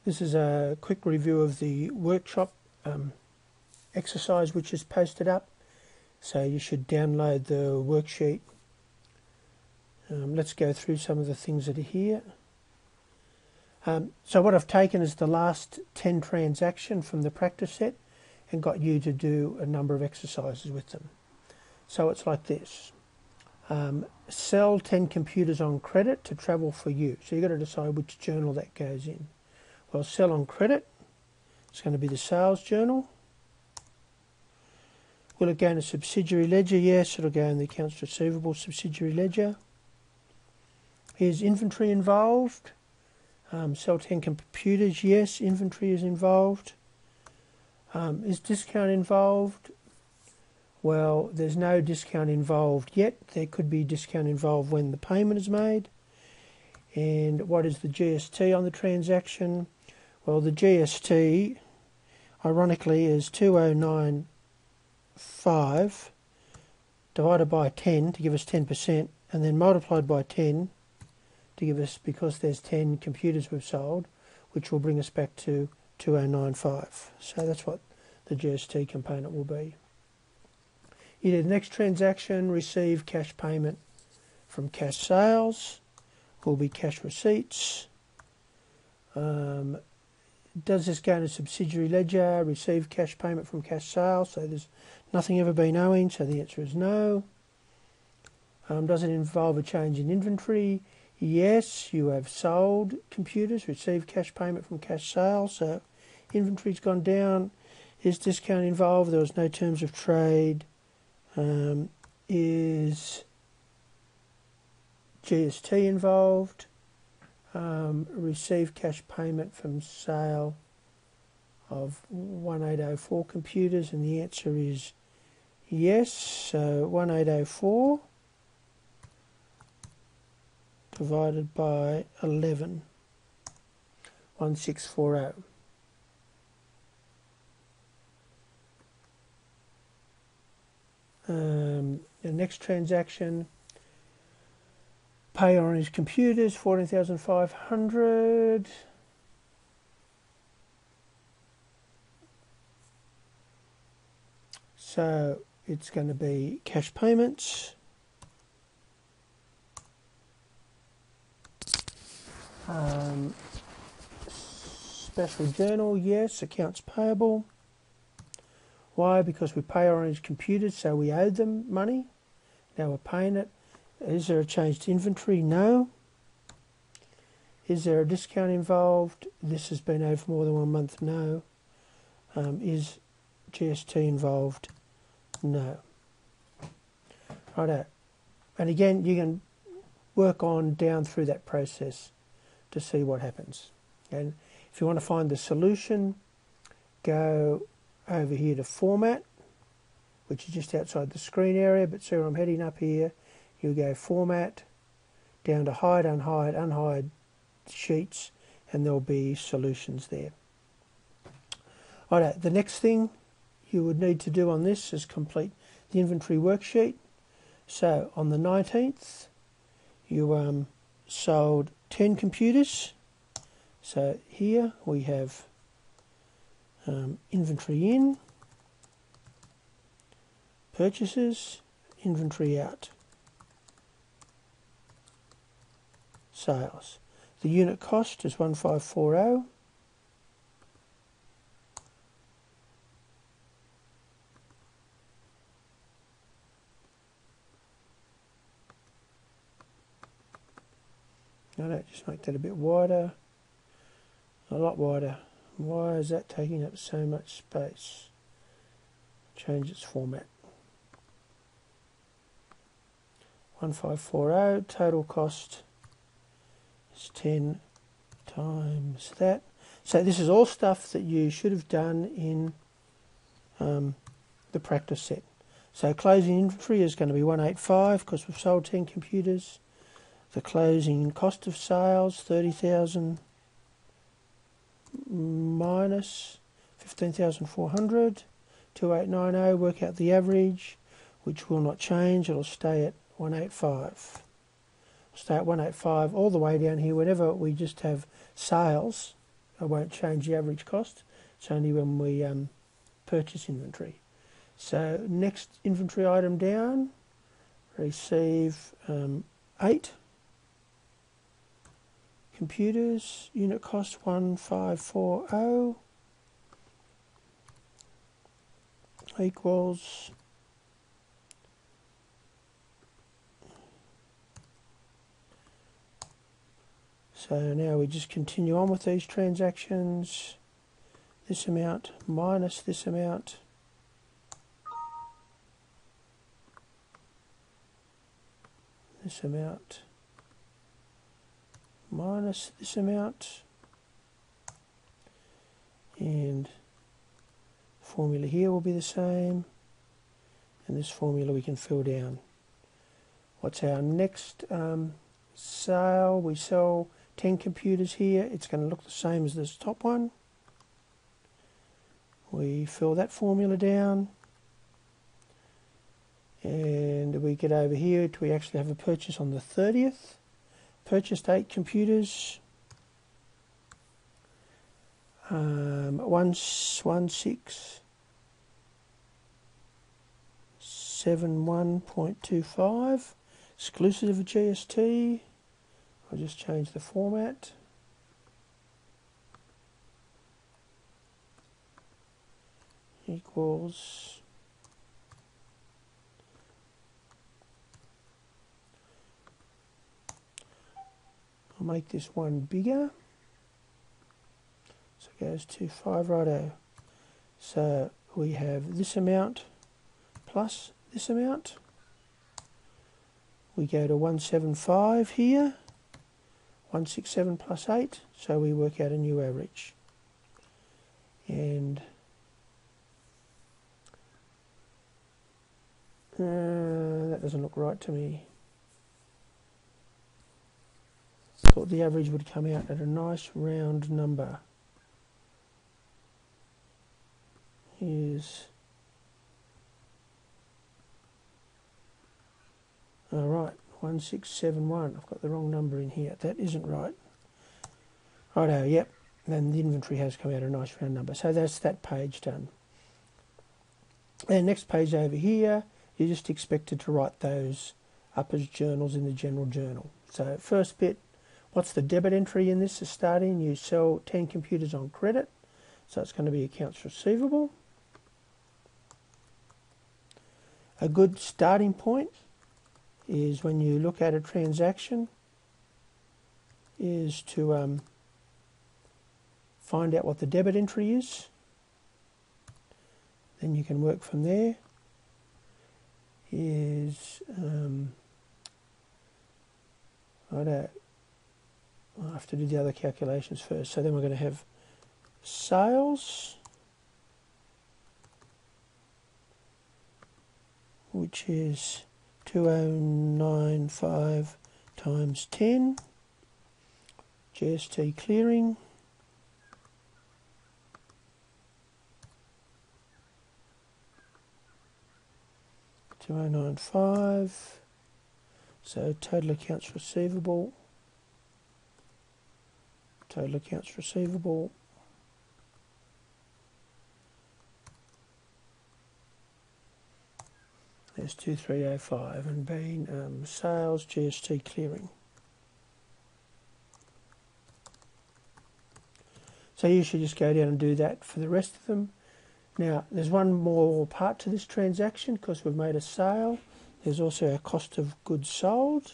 This is a quick review of the workshop exercise which is posted up. So you should download the worksheet. Let's go through some of the things that are here. So what I've taken is the last 10 transactions from the practice set and got you to do a number of exercises with them. So it's like this. Sell 10 computers on credit to travel for you. So you've got to decide which journal that goes in. Well, sell on credit, it's going to be the sales journal. Will it go in a subsidiary ledger? Yes, it'll go in the accounts receivable subsidiary ledger. Is inventory involved? Sell 10 computers? Yes, inventory is involved. Is discount involved? Well, there's no discount involved yet. There could be discount involved when the payment is made. And what is the GST on the transaction? Well, the GST, ironically, is 2095 divided by 10 to give us 10%, and then multiplied by 10 to give us, because there's 10 computers we've sold, which will bring us back to 2095. So that's what the GST component will be. Either the next transaction, receive cash payment from cash sales, will be cash receipts. Does this go in a subsidiary ledger, receive cash payment from cash sales? So there's nothing ever been owing, so the answer is no. Does it involve a change in inventory? Yes, you have sold computers, received cash payment from cash sales, so inventory's gone down. Is discount involved? There was no terms of trade. Is GST involved? Receive cash payment from sale of 1804 computers, and the answer is yes. So 1804 divided by 11, 1640. The next transaction, pay Orange Computers, 14,500. So it's going to be cash payments. Special journal, yes. Accounts payable. Why? Because we pay Orange Computers, so we owed them money. Now we're paying it. Is there a change to inventory? No. Is there a discount involved? This has been owed for more than 1 month? No. Is GST involved? No. Righto. And again, you can work on down through that process to see what happens. And if you want to find the solution, go over here to Format, which is just outside the screen area, but see where I'm heading up here. You'll go Format, down to Hide, Unhide, Unhide Sheets, and there'll be solutions there. Alright, the next thing you would need to do on this is complete the inventory worksheet. So on the 19th, you sold 10 computers. So here we have inventory in, purchases, inventory out, sales. The unit cost is 1540. No, just make that a bit wider, a lot wider. Why is that taking up so much space? Change its format. 1540, total cost is 10 times that. So this is all stuff that you should have done in the practice set. So closing inventory is going to be 185 because we've sold 10 computers. The closing cost of sales, 30,000 minus 15,400, 2890, work out the average, which will not change, it'll stay at 185. Stay at 185 all the way down here. Whenever we just have sales, I won't change the average cost. It's only when we purchase inventory. So next inventory item down, receive 8 computers, unit cost 1540 equals so now we just continue on with these transactions. This amount minus this amount this amount minus this amount, and the formula here will be the same, and this formula we can fill down. What's our next sale? We sell 10 computers here. It's going to look the same as this top one. We fill that formula down, and we get over here to we actually have a purchase on the 30th. Purchased 8 computers, 1671.25, exclusive of GST. I'll just change the format. Equals I'll make this one bigger, so it goes to 5, righto. So we have this amount plus this amount. We go to 175 here, 167 plus 8, so we work out a new average. And that doesn't look right to me. Thought the average would come out at a nice round number. Here's alright, 1671. I've got the wrong number in here. That isn't right. Righto, yep. And the inventory has come out a nice round number. So that's that page done. And next page over here, you're just expected to write those up as journals in the general journal. So first bit, what's the debit entry in this? Is starting, you sell 10 computers on credit, so it's going to be accounts receivable. A good starting point is when you look at a transaction is to find out what the debit entry is. Then you can work from there. I'll have to do the other calculations first. So then we're going to have sales, which is 2095 times 10, GST clearing, $2,095, so total accounts receivable, there's 2305, and being sales, GST clearing. So you should just go down and do that for the rest of them. Now, there's one more part to this transaction because we've made a sale. There's also our cost of goods sold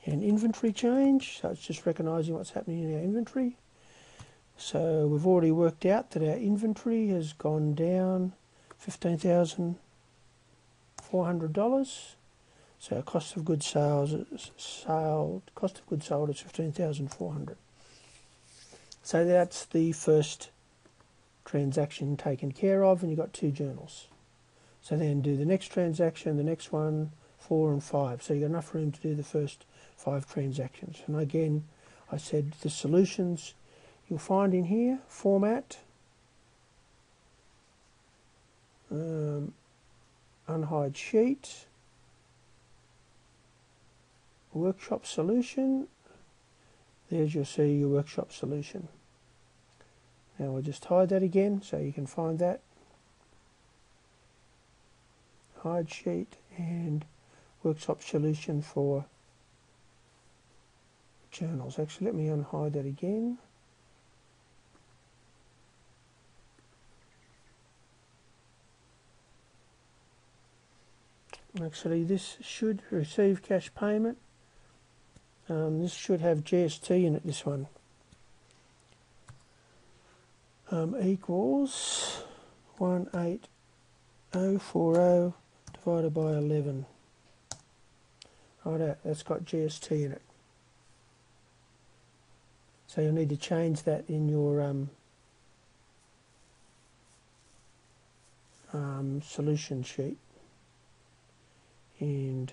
and inventory change. So it's just recognising what's happening in our inventory. So we've already worked out that our inventory has gone down $15,400. So our cost of goods sold cost of goods sold is $15,400. So that's the first transaction taken care of, and you've got 2 journals. So then do the next transaction, the next one, 4 and 5. So you've got enough room to do the first 5 transactions. And again, I said the solutions you'll find in here: format, unhide sheet, workshop solution. There's you'll see your workshop solution. Now we'll just hide that again so you can find that. Hide sheet and workshop solution for journals. Actually, let me unhide that again. Actually, this should receive cash payment. This should have GST in it, this one. Equals 18040 divided by 11. Right, that's got GST in it. So you'll need to change that in your solution sheet. And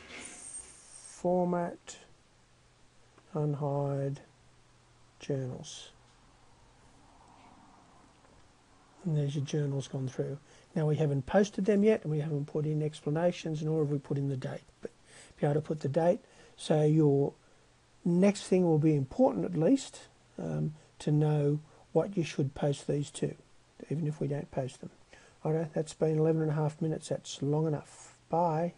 format, unhide, journals. And there's your journals gone through. Now we haven't posted them yet, and we haven't put in explanations, nor have we put in the date. But be able to put the date, so your next thing will be important at least to know what you should post these to, even if we don't post them. Alright, that's been 11.5 minutes. That's long enough. Bye.